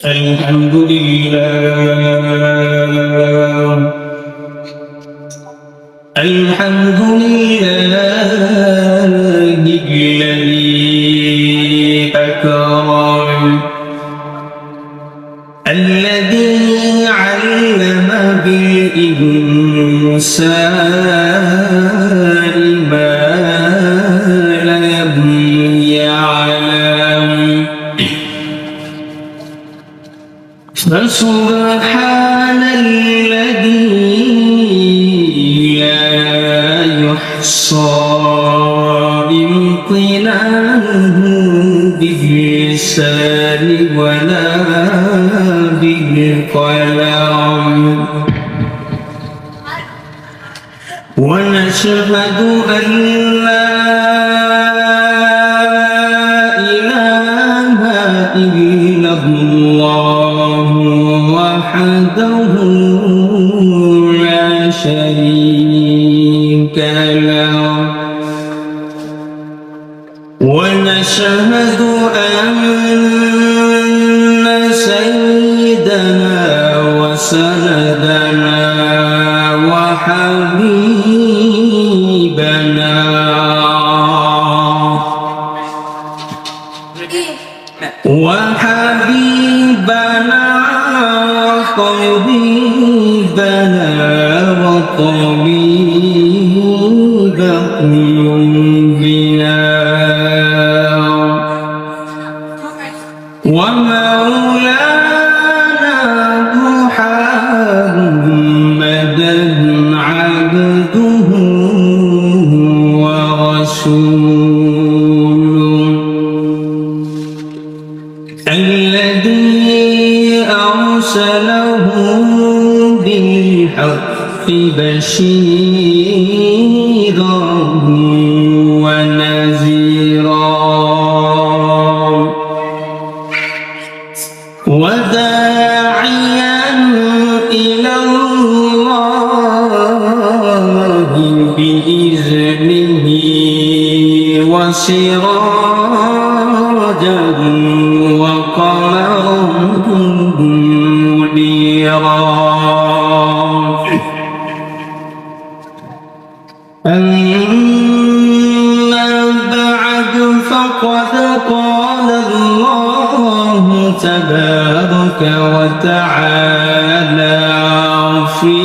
الحمد لله الحمد لله الذي أكرم الذي علم بالإنسان ما لم يعلم فسبحان الذي لا يحصى امتنانه باللسان ولا بالقلم ونشهد أن لا إله إلا الله وحده لا شريك له ونشهد أن سيدنا وسندنا وحبيبنا وطبيب قلوبنا ومولانا محمدا عبده ورسوله الذي أرسله بالحق بشيرا ونذيرا وداعيا إلى الله بإذنه وسراجا وقمرا منيرا أما بعد فقد قال الله تبارك وتعالى في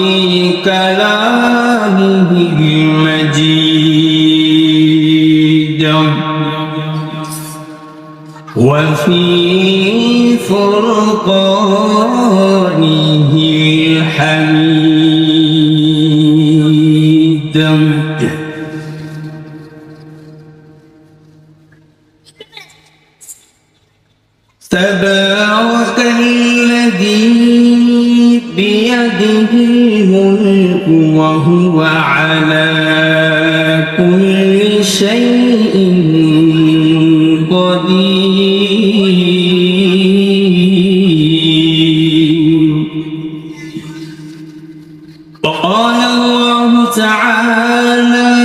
كلامه المجيد وفي فرقانه الحميد تبارك الذي بيده الملك وهو على كل شيء قدير وقال الله تعالى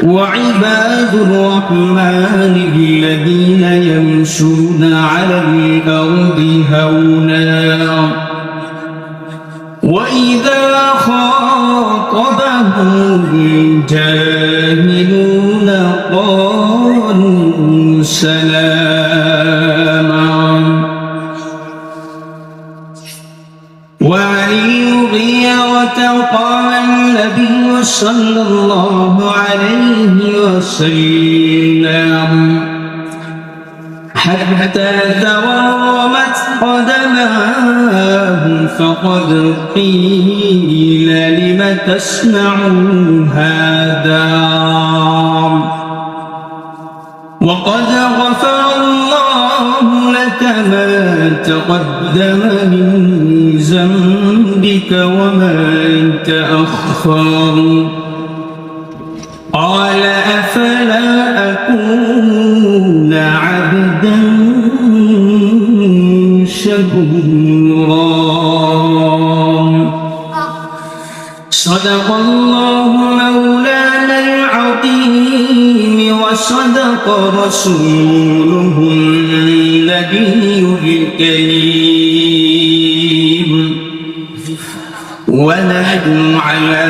وعباد الرحمن الذين يمشون على الأرض هونا وإذا خاطبهم الجاهلون قالوا سلاما وعن المغيرة قال النبي صلى الله عليه وسلم حتى تورمت قدماه فقد قيل لم تصنعوا هذا وقد غفر الله لك ما تقدم من ذنبك وما تأخر قال أفلا أكون عبدا شكورا صدق الله مولانا العظيم وصدق رسوله النبي كريم ونحن على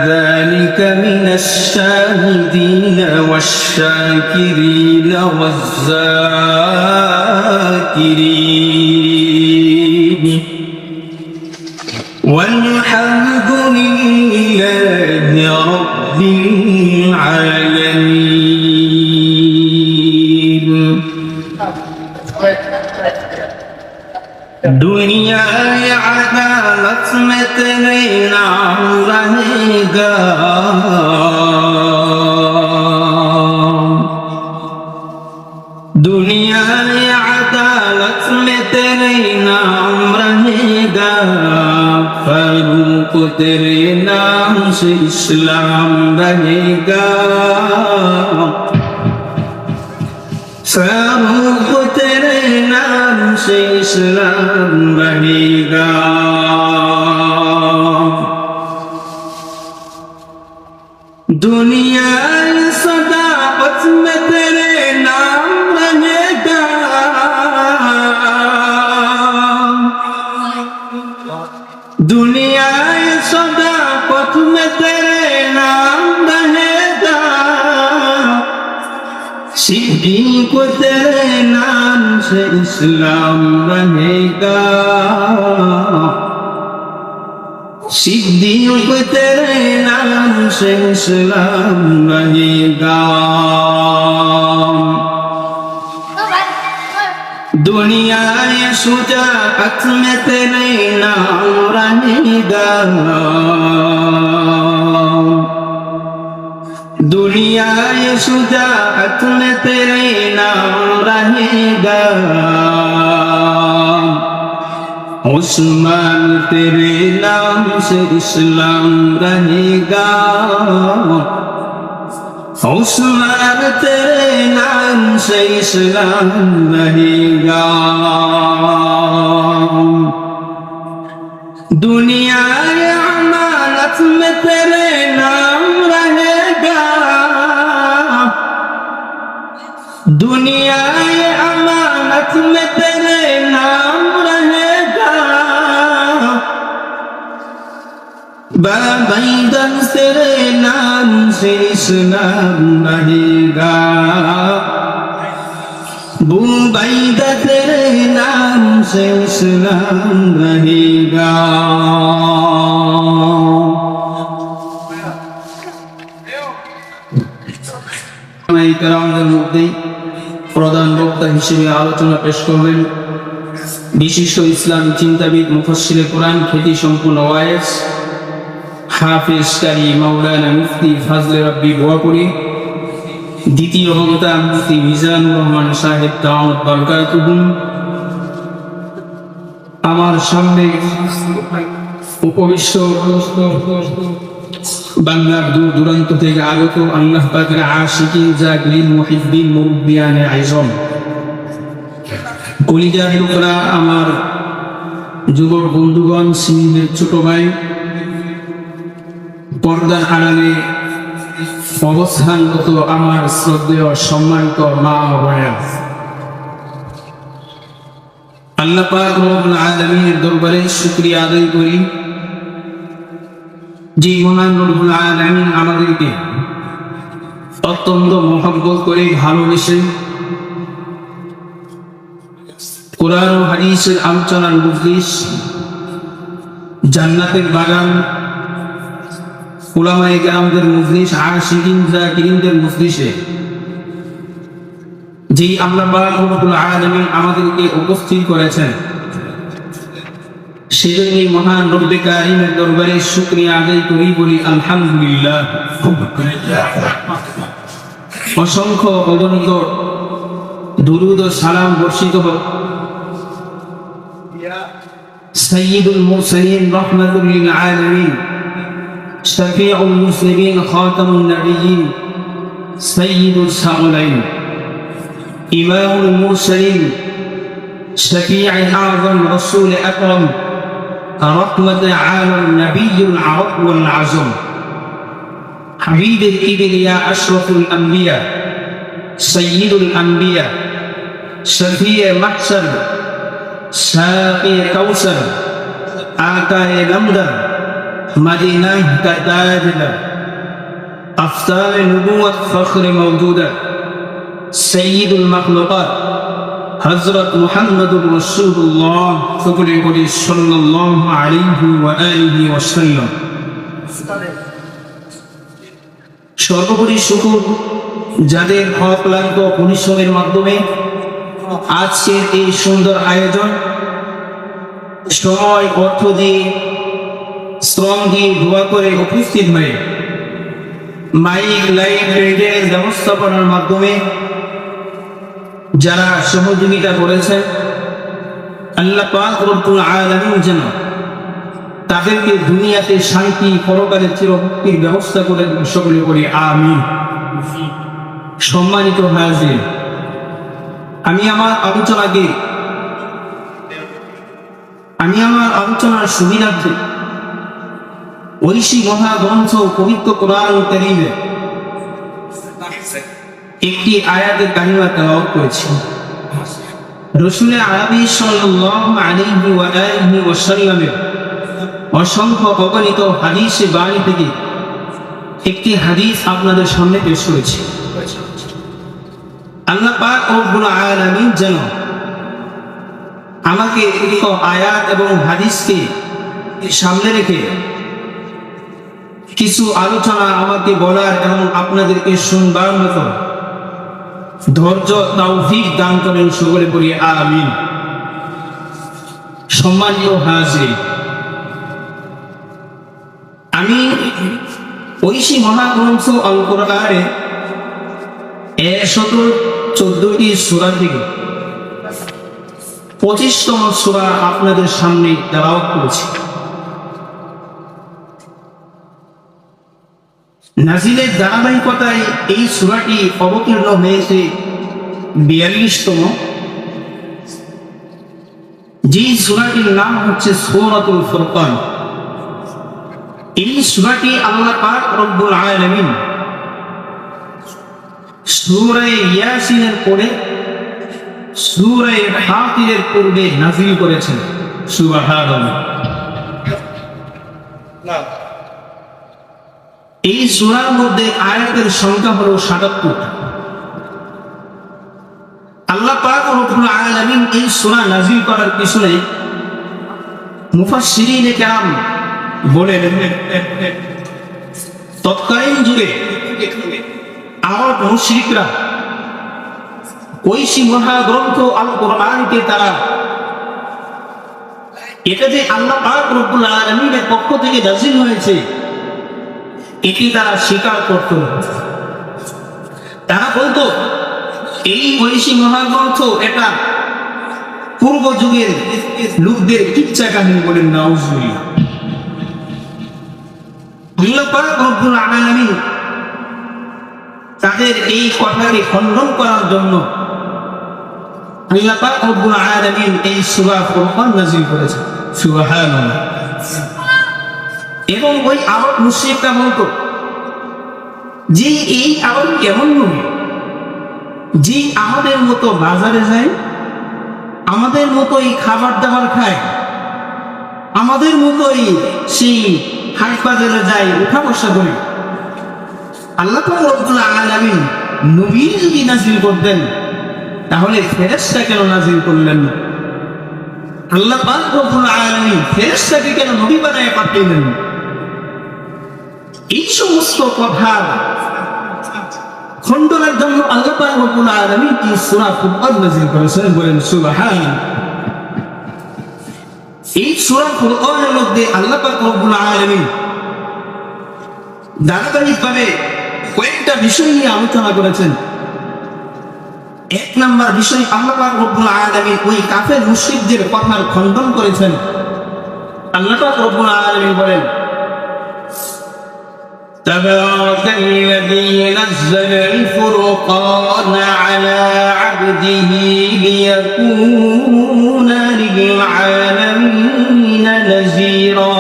ذلك من الشاهدين والشاكرين والذاكرين والحمد لله رب العالمين दुनिया अदालत में तेरे नाम रहेगा दुनिया अदालत में तेरे नाम रहेगा फारूक तेरे नाम से इस्लाम रहेगा फारूक तेरे नाम से इस्लाम रहेगा दुनिया सदाकत में तेरे नाम रहेगा दुनिया सदाकत में तेरे नाम रहेगा सिद्दीक तेरे नाम से इस्लाम रहेगा सिद्दीक तेरे नाम से इस्लाम रहेगा दुनिया शुजाअत में तेरे नाम रहेगा दुनिया शुजाअत में तेरे नाम रहेगा उस्मान तेरे नाम से इस्लाम रहेगा उस्मान तेरे नाम से इस्लाम रहेगा दुनिया अमानत में तेरे नाम रहेगा दुनिया अमानत में तेरे नाम रहेगा बाबैदन तेरे नाम से इस्लाम रहेगा बुबैदा तेरे नाम से इस्लाम रहेगा প্রধান বক্তা হিসেবে আলোচনা পেশ করবেন বিশিষ্ট ইসলামী চিন্তাবিদ মুফাসসিরে কোরআন খ্যাতি সম্পূর্ণ ওয়াইজ হাফেজ কারি মাওলানা মুফতি ফাজলে রাব্বি বোয়াপুরি দ্বিতীয় বক্তা মুফতি মিজানুর রহমান সাহেব দাওয়াত বারকাতুহুম আমার সামনে উপবিষ্ট বাংলার দূর দূরান্ত থেকে আগত আল্লাহ পাকের আশিকিন জাকিরিন মুহিব্বিন মুরব্বিয়ানে আইজম কলিজার লোকরা আমার যুবক বন্ধুগণ সিনিয়র ছোট ভাই পর্দার আড়ালে অবস্থানগত আমার শ্রদ্ধেয় সম্মানিত মা ও বোনেরা আল্লাহ পাক রব্বুল আলামিনের দরবারে শুকরিয়া আদায় করি যে মহান রব্বুল আলামিন আমাদেরকে অত্যন্ত মহব্বত করে ভালোবেসে কোরআন ও হাদিসের আলোচনার মজলিস জান্নাতের বাগান উলামায়ে কেরামদের মজলিস আশিকিন জাকিরিনদের মজলিসে যেই আল্লাহ পাক রব্বুল আলামিন আমাদেরকে উপস্থিত করেছেন সেজন্য মহান রব্বে কারীমের দরবারে শুকরিয়া আদায় করি বলি আলহামদুলিল্লাহ অসংখ্য অগণিত দুরূদ ও সালাম বর্ষিত হোক সাইয়্যিদুল মুরসালিন রাহমাতুল লিল আলামিন শফিউল মুসলিমিন খাতামুন নবিয়্যিন সাইয়্যিদুস সালাইন ইমামুল মুরসালিন শফিউল আযম রাসূল আকরাম رحمة عالم نبي العرب والعجم حبيب الإبل يا أشرف الأنبياء سيد الأنبياء शफीए महशर, साक़िए कौसर, आकाए लमदर, मदीना का ताजदार, अफ्तार नबूवत फख्र मौजूदा, सय्यिदुल मखलूक़ात हज़रत मुहम्मदुर रसूलुल्लाह सल्लल्लाहु अलैहि व आलिहि वसल्लाम। সর্বোপরি শুকর যাদের অক্লান্ত পরিশ্রমের মাধ্যমে আজকের এই সুন্দর আয়োজন সময় অর্থ দিয়ে শ্রম দিয়ে দোয়া করে উপস্থিত হয়ে মাইক লাইট রেডিওর ব্যবস্থাপনার মাধ্যমে যারা সহযোগিতা করেছেন, আল্লাহ পাক রব্বুল আলামিন যেন তাদেরকে দুনিয়াতে শান্তি, পরকালে চিরমুক্তির ব্যবস্থা করে সকলে করি আমিন। সম্মানিত হাজির, আমি আমার আলোচনার সুবিধার্থে ঐশী মহাগ্রন্থ পবিত্র কোরআন কারীমে একটি আয়াতের কালিমা তেলাওয়াত করেছি। রাসূল আরবী সাল্লাল্লাহু আলাইহি ওয়া আলিহি ওয়াসাল্লামের অসংখ্য অগণিত হাদিসে বাণী থেকে একটি হাদিস আপনাদের সামনে পেশ করেছি। আল্লাহ পাক রব্বুল আলামিন যেন আমাকে এই আয়াত এবং হাদিসকে সামনে রেখে কিছু আলোচনা আমাকে বলার এবং আপনাদেরকে শুনবার মতো ধৈর্য তৌফিক দান করেন, সকলে করি আমিন। সম্মানিত হাজির, আমি ঐশী মহাগ্রন্থ আল কোরআনে 114টি সূরা থেকে 25তম সূরা আপনাদের সামনে তেলাওয়াত করেছি। নাজিলের ধারাবাহিকতায় এই সূরাটি অবতীর্ণ হয়েছে 42তম, যে সূরাটির নাম হচ্ছে সূরাতুল ফুরকান। এই সূরাটি আল্লাহ পাক রব্বুল আলামিন সূরা ইয়াসিনের পরে সূরা ফাতিরের পূর্বে নাযিল করেছেন। সুবহানাল্লাহ। এই সূরার মধ্যে আয়াতের সংখ্যা হলো 77। আল্লাহ পাক রব্বুল আলামিন এই সূরা নাযিল করার পিছনে মুফাসসিরিনে কেরাম বলেন, তৎকালীন যুগে আরব মুশরিকরা ঐশী মহাগ্রন্থ আল কোরআনকে তারা এটা যে আল্লাহ পাক রব্বুল আলামিনের পক্ষ থেকে নাযিল হয়েছে এটি তারা স্বীকার করত না। তারা বলতো এই ঐশী মহাগ্রন্থ এটা পূর্ব যুগের লোকদের কিচ্ছা কাহিনী, বলেন নাউজুবিল্লাহ। আল্লাহ পাক রব্বুল আলামিন তাদের এই কথাকে খণ্ডন করার জন্য আল্লাহ পাক রব্বুল আলামিন এই সূরা ফুরকান নাযিল করেছেন। সুবহানাল্লাহ। এবং ওই আরব মুশরিকরা বলতো যে এই আরব কেমন নবী যে আমাদের মতো বাজারে যায়, আমাদের মতোই খাবার দাবার খায়, আমাদের মতোই সেই হাট বাজারে যায়, উঠা বসা করে। আল্লাহ পাক রব্বুল আলামিন নবী যদি নাযিল করতেন তাহলে ফেরেশতা কেন নাযিল করলেন না? আল্লাহ পাক রব্বুল আলামিন ফেরেশতাকে কেন নবী বানায় পাঠালেন? এই সমস্ত কথা খণ্ডনের জন্য আল্লাহ পাক রব্বুল আলামিন এই সূরা ফুরকান নাযিল করেছেন। বলেন সুবহানাল্লাহ। এই সূরা ফুরকানের মধ্যে আল্লাহ পাক রব্বুল আলামিন ধারাবাহিকভাবে কয়েকটা বিষয় নিয়ে আলোচনা করেছেন। এক নাম্বার বিষয়, আল্লাহ পাক রব্বুল আলামিন ওই কাফের মুশরিকদের কথার খণ্ডন করেছেন। আল্লাহ পাক রব্বুল আলামিন বলেন, تبارك الذي نزل الفرقان على عبده ليكون للعالمين نذيرا।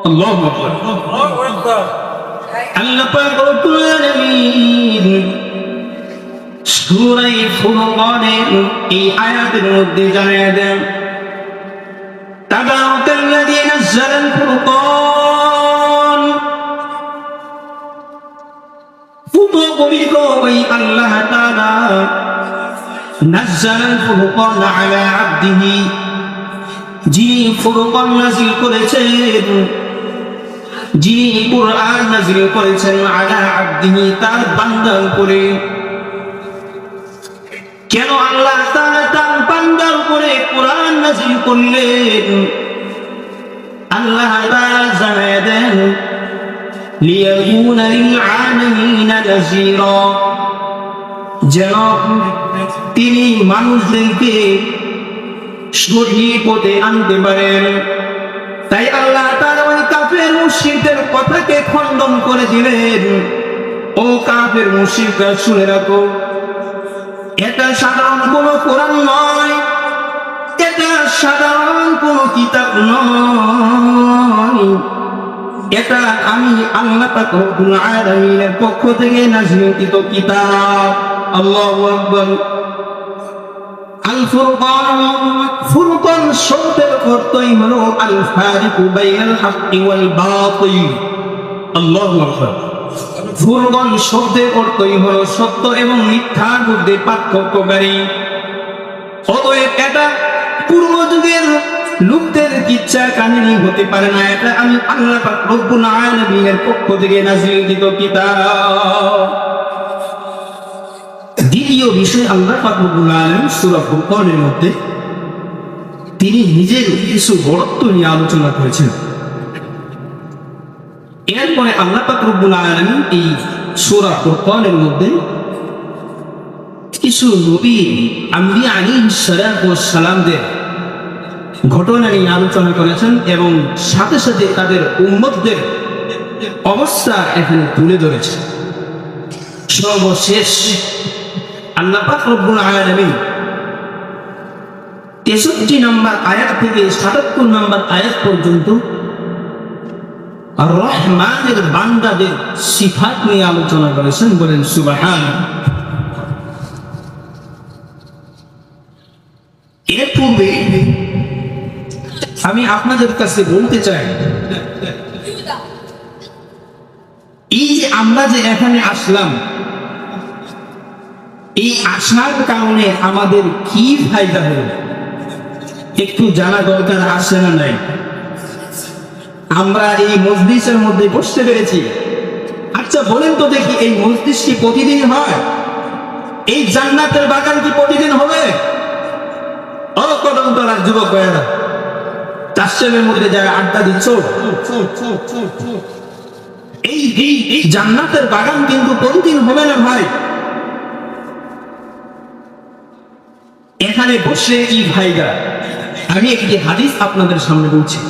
الله أكبر। আল্লাহ পাক রব্বুল আলামিন সূরা ফুরকানের এই আয়াতের মধ্যে জানিয়ে দেন তাবারাকাল্লাযী নাযালাল ফুরকান পবিত্র ওই আল্লাহ তাআলা নাযালাল ফুরকান আলা আবদিহি যিনি ফুরকান নাযিল করেছেন যিনি কুরআন নাযিল করেছেন আলা আবদিহি তার বান্দার উপরে কেন আল্লাহ তাআলা তার বান্দার উপরে কুরআন নাযিল করলেন আল্লাহ তাআলা জানিয়ে দেন লিয়াকুনা লিল আলামিন নাযীরা যেন তিনি মানুষদেরকে সঠিক পথে আনতে পারেন তাই আল্লাহ তাআলা ওই কাফের মুশরিকদের কথাকে খণ্ডন করে দিলেন ও কাফের মুশরিকরা শুনে রাখো এটা সাধারণ কোনো কোরআন নয় এটা সাধারণ কোনো কিতাব নয় এটা আমি আল্লাহ পাক রব্বুল আলামিনের পক্ষ থেকে নাযিলকৃত কিতাব আল্লাহু আকবার আল ফুরকান ফুরকান শব্দের অর্থই হলো আল ফারিকু বাইনাল হাক্কি ওয়াল বাতিল আল্লাহু আকবার ফুরকান শব্দের অর্থই হলো সত্য এবং মিথ্যার মধ্যে পার্থক্যকারী অতএব এটা পূর্ব যুগের লোকদের কিচ্ছা কাহিনী হতে পারে না এটা আমি আল্লাহ পাক রব্বুল আলামিনের পক্ষ থেকে নাযিলকৃত কিতাব দ্বিতীয় বিষয় আল্লাহ পাক রব্বুল আলামিন সূরা ফুরকানের মধ্যে তিনি নিজের কিছু বড়ত্ব নিয়ে আলোচনা করেছেন এরপরে আল্লাহ পাক রব্বুল আলামিন এই সূরা ফুরকানের মধ্যে কিছু নবী আম্বিয়া আলাইহিস সালাতু ওয়াস সালামদের ঘটনা নিয়ে আলোচনা করেছেন এবং সাথে সাথে তাদের উম্মতদের অবস্থা এখানে তুলে ধরেছে সর্বশেষ আল্লাহ পাক রব্বুল আলামিন 63 নম্বর আয়াত থেকে 77 নম্বর আয়াত পর্যন্ত আর রহমানের বান্দাদের সিফাত নিয়ে আলোচনা করেছেন বলেন সুবহানাল্লাহ এর পূর্বে আমি আপনাদের কাছে বলতে চাই এই যে আমরা যে এখানে আসলাম এই আসার কারণে আমাদের কি ফায়দা হলো একটু জানা দরকার আছে না নাই আমরা এই মজলিসের মধ্যে বসতে পেরেছি আচ্ছা বলেন তো দেখি এই মজলিস কি প্রতিদিন হয় এই জান্নাতের বাগান কি প্রতিদিন হবে ও কদমতলার যুবক ভাইয়েরা চাষের মধ্যে যারা আড্ডা দিচ্ছ এই জান্নাতের বাগান কিন্তু প্রতিদিন হবে না ভাই এখানে বসে কি ভাইরা আমি একটি হাদিস আপনাদের সামনে বলছি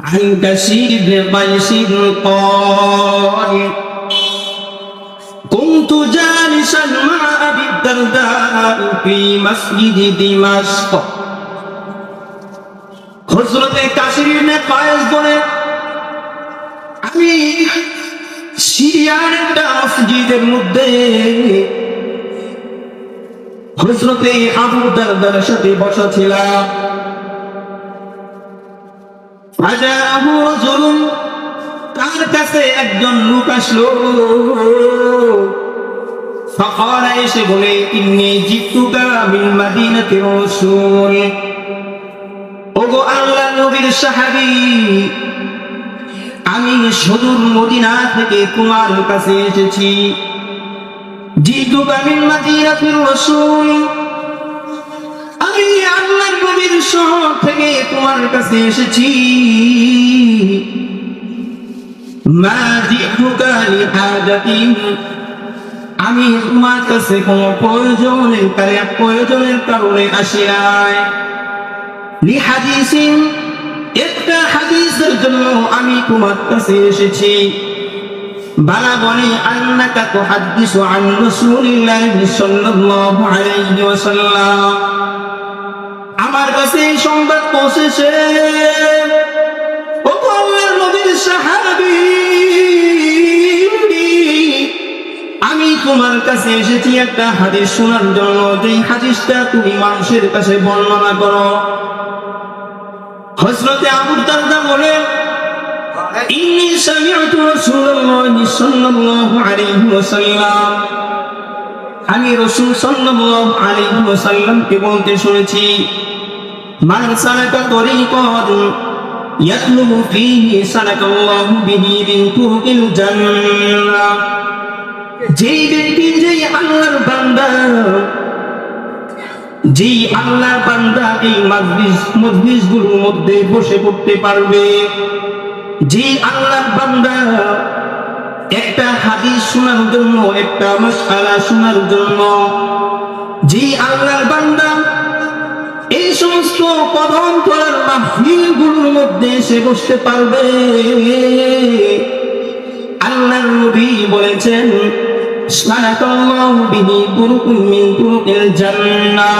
عن كثير بن قيس قال كنت جالسا مع أبي الدرداء في مسجد دمشق হযরতে কাসির ইবনে কায়েস বলেন আমি সিরিয়ার একটা মসজিদের মধ্যে হযরতে আবু দারদার সাথে বসা ছিলাম ফাজাহু রাজুলুন তার কাছে একজন লোক আসলো ফাকালা এসে বলে ইন্নী জিতুকা মিন মাদিনাতি রাসূল ওগো আল্লাহর নবীর সাহাবী আমি সুদূর মদিনা থেকে তোমার কাছে এসেছি জিতুকা মিন মাদিনাতি রাসূল আমি আল্লাহর নবীর শহর থেকে তোমার কাছে এসেছি মা জিতুকা লিহাজাতিন আমি তোমার কাছে কোনো প্রয়োজনের কারণে আসি নাই লিহাদিসিন একটা হাদিসের জন্য আমি তোমার কাছে এসেছি বালাগনি আন্নাকা তুহাদ্দিসু আন রাসূলিল্লাহি সাল্লাল্লাহু আলাইহি ওয়াসাল্লাম আমার কাছে এই সংবাদ পৌঁছেছে ও আল্লাহর নবীর সাহাবী আমি তোমার কাছে এসেছি একটা হাদিস শোনার জন্য, যেই হাদিসটা তুমি মানুষের কাছে বর্ণনা করো। হযরতে আবু দারদা বলেন, ইন্নী সামি'তু রাসূলুল্লাহি সাল্লাল্লাহু আলাইহি ওয়াসাল্লাম, আমি রাসূল সাল্লাল্লাহু আলাইহি ওয়াসাল্লামকে বলতে শুনেছি, মান সালাকা তরিকান ইয়াতলুবু ফীহি সালাকাল্লাহু বিহি মিন তুরুকিল জান্নাহ, যেই ব্যক্তি যেই আল্লাহর বান্দা এই মজলিসগুলোর মধ্যে বসে পড়তে পারবে, যেই আল্লাহর বান্দা একটা হাদিস শোনার জন্য, একটা মাসআলা শোনার জন্য, যেই আল্লাহর বান্দা এই সমস্ত কদম করার মাহফিলগুলোর মধ্যে এসে বসতে পারবে, আল্লাহর নবী বলেছেন, সালাকাল্লাহু বিহি তুরুকুম মিন তুরুকিল জান্নাহ,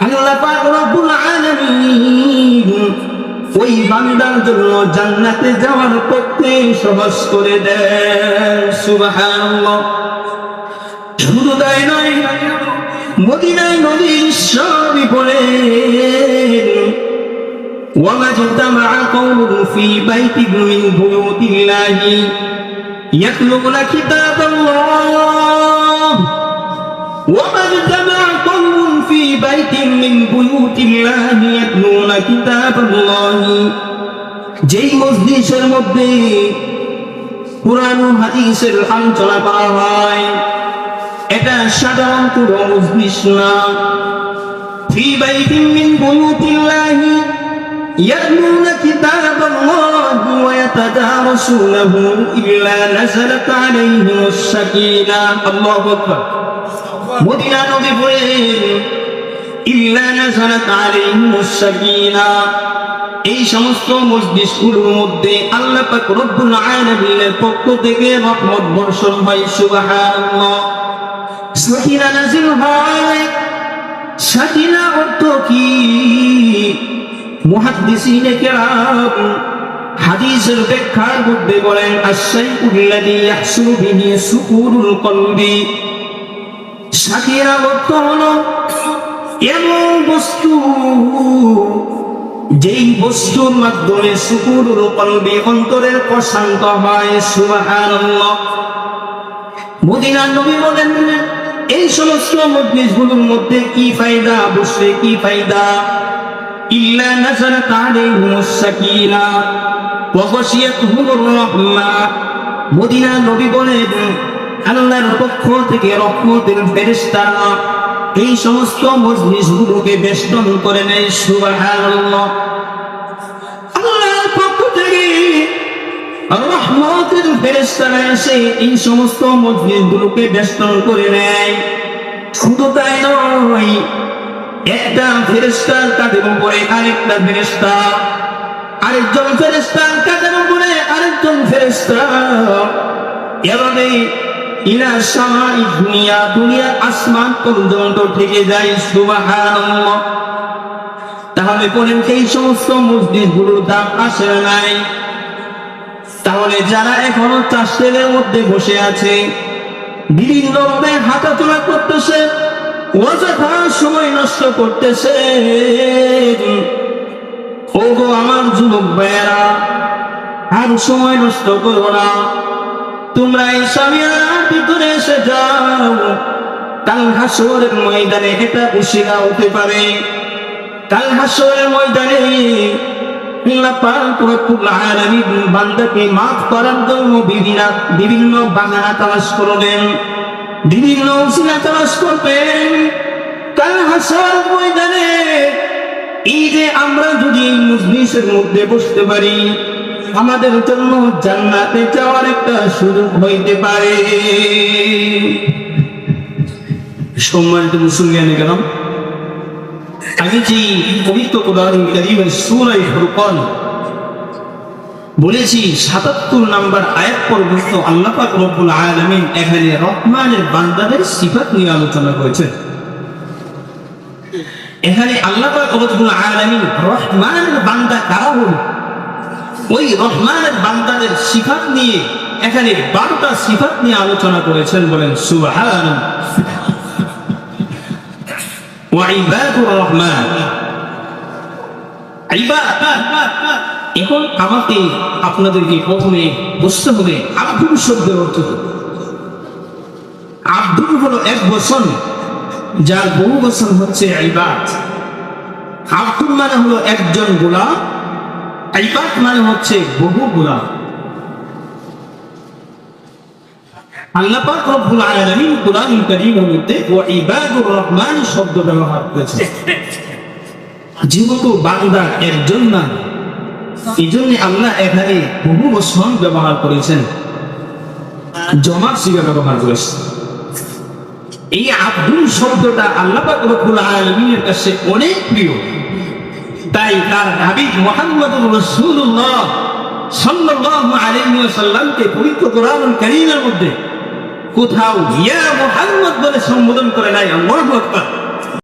আল্লাহ পাক রব্বুল আলামিন ওই বান্দার জন্য জান্নাতে যাওয়ার পথে সহজ করে দেন। সুবহানাল্লাহ। শুধু তাই নয়, মদিনায় নবীর সাহাবী বলেন, ওয়ামা জাতামা কওমুন ফি বাইতিন মিন বুয়ুতিল্লাহি ইয়াতলুনা কিতাবাল্লাহ, ওয়ামা জাতামা কওমুন ফি বাইতিন মিন বুয়ুতিল্লাহি ইয়াতলুনা কিতাবাল্লাহ, যেই মজলিসের মধ্যে কুরআন ও হাদিসের আলোচনা করা হয়, এটা সাধারণ কোনো মজলিস না। ফি বাইতিন মিন বুয়ুতিল্লাহি ইয়াতলুনা কিতাবাল্লাহি ওয়া ইয়াতাদারাসুনাহু ইল্লা নাযালাত আলাইহিমুস সাকিনাহ। আল্লাহু আকবার। মদিনা নবী বলেন, ইল্লা নাযালাত আলাইহিমুস সাকিনাহ, এই সমস্ত মজলিসগুলোর মধ্যে আল্লাহ পাক রব্বুল আলামিনের পক্ষ থেকে রহমত বর্ষণ হয়। সুবহানাল্লাহ। সাকিনা নাযিল হয়। সাকিনা অর্থ কি? মুহাদ্দিসিনে কেরাম হাদিসের ব্যাখ্যার মধ্যে বলেন, আশ-শাইউল্লাযী ইয়াহসুলু বিহি সুকুনুল কলবি। সাকিনা অর্থ হলো এমন বস্তু, যেই বস্তুর মাধ্যমে সুকুনুল কলবি, অন্তরের প্রশান্ত হয়। সুবহানাল্লাহ। মদিনার নবী বলেন, এই সমস্ত মজলিসগুলোর মধ্যে কি ফায়দা, বসে কি ফায়দা? ইল্লা নাযালাত আলাইহিমুস সাকিনাহ ওয়া গাশিয়াতুহুমুর রাহমাহ। মদিনার নবী বলেন, আল্লাহর পক্ষ থেকে রহমতের ফেরেশতারা এই সমস্ত মজলিসগুলোকে বেষ্টন করে নেয়। সুবহানাল্লাহ। আল্লাহর পক্ষ থেকে রহমতের ফেরেশতারা এসে এই সমস্ত মজলিসগুলোকে বেষ্টন করে নেয়। শুধু তাই নয়, একটা ফেরেশতার কাঁধের উপরে আরেকটা ফেরেশতা, আরেকজন ফেরেশতার কাঁধের উপরে আরেকজন ফেরেশতা, এভাবে ইলা সামাই দুনিয়া, দুনিয়া আসমান পর্যন্ত থেকে যায়। সুবহানাল্লাহ। তাহলে বলেন, এই সমস্ত মসজিদগুলোর দাম আসে নাই? তাহলে যারা এখনো চাষের মধ্যে বসে আছে, বিভিন্ন ভাবে হাঁটাচলা করতেছে, অযথা সময় নষ্ট করতেছে, ওগো আমার যুবক ভাইয়েরা, আর সময় নষ্ট করো না। তোমরা এই সামিয়ানার ভিতরে এসে যাও। কাল হাসরের ময়দানে এটা উশিলা হতে পারে। কাল হাসরের ময়দানে আল্লাহ পাক রব্বুল আলামিন বান্দাকে মাফ করার জন্য বিভিন্ন বাহানা তালাশ করবেন, বিভিন্ন উশিলা তালাশ করবেন। কাল হাসরের ময়দানে এই যে আমরা যদি এই মজলিসের মধ্যে বসতে পারি, আমাদের জন্য জান্নাতে যাওয়ার একটা সুযোগ হইতে পারে। সম্মানিত মুসলমানে কেরাম, আমি যে পবিত্র কোরআন কারীমের সূরা ফুরকান বলেছি ৭৭ নম্বর আয়াত পর্যন্ত আল্লাহ পাক রব্বুল আলামিন এখানে রহমানের বান্দাদের সিফাত নিয়ে আলোচনা করেছেন। এখানে আল্লাহ পাক রব্বুল আলামিন রহমানের বান্দা কারা হল, ওই রহমানের বান্দাদের সিফাত নিয়ে এখানে 12টা সিফাত নিয়ে আলোচনা করেছেন, বলেন সুবহানাল্লাহ। ওয়া ইবাদুর রহমান, এখন আমাকে আপনাদেরকে প্রথমে বুঝতে হবে আব্দুল শব্দের অর্থ কি। আব্দুল হলো এক বচন, যার বহু বচন হচ্ছে ইবাদ। আব্দুল মানে হলো একজন গোলাম, ইবাদ মানে হচ্ছে বহু গোলাম। আল্লাহ পাক রব্বুল আলামিন কুরআনুল কারীমের মধ্যে ওয়া ইবাদুর রহমান শব্দ ব্যবহার করেছেন। যেহেতু বান্দা একজন না, এই জন্য আল্লাহ এখানে বহু বচন ব্যবহার করেছেন, জমা সিগা ব্যবহার করেছেন। এই আব্দুল শব্দটা আল্লাহ পাক রব্বুল আলামিনের কাছে অনেক প্রিয়, তাই তার হাবিব মুহাম্মদুর রাসূলুল্লাহ সাল্লাল্লাহু আলাইহি ওয়াসাল্লামকে পবিত্র কোরআনুল কারীমের মধ্যে কোথাও ইয়া মুহাম্মদ বলে সম্বোধন করে নাই। আল্লাহু আকবার।